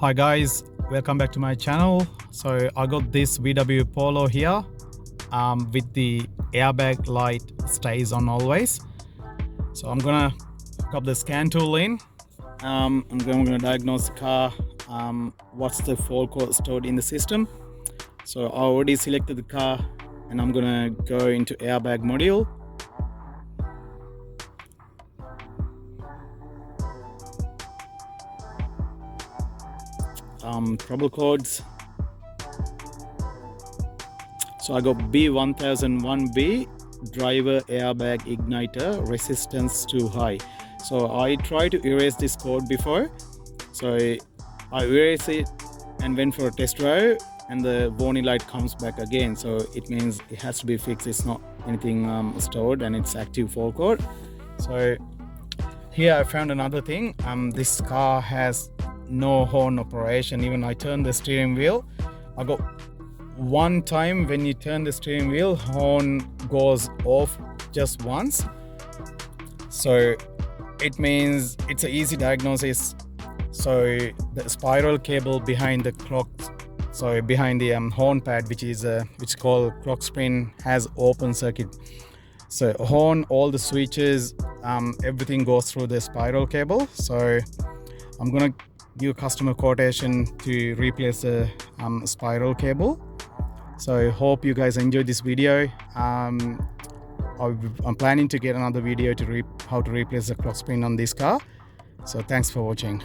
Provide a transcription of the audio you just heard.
Hi guys, welcome back to my channel. So I got this VW Polo here with the airbag light stays on always. So I'm gonna hook up the scan tool in. I'm gonna diagnose the car, what's the fault code stored in the system. So I already selected the car and I'm gonna go into airbag module. Trouble codes. So I got B1001B, driver airbag igniter, resistance too high. So I tried to erase this code before. So I erased it and went for a test drive, and the warning light comes back again. So it means it has to be fixed. It's not anything stored and it's active fault code. So here I found another thing. This car has no horn operation. Even I turn the steering wheel, I got one time when you turn the steering wheel, horn goes off just once. So it means it's an easy diagnosis. So the spiral cable behind the clock, so behind the horn pad, which is called clock spring, has open circuit. So horn, all the switches, everything goes through the spiral cable. So I'm gonna give a customer quotation to replace the spiral cable. So I hope you guys enjoyed this video. I'm planning to get another video to how to replace the clock spring on this car. So thanks for watching.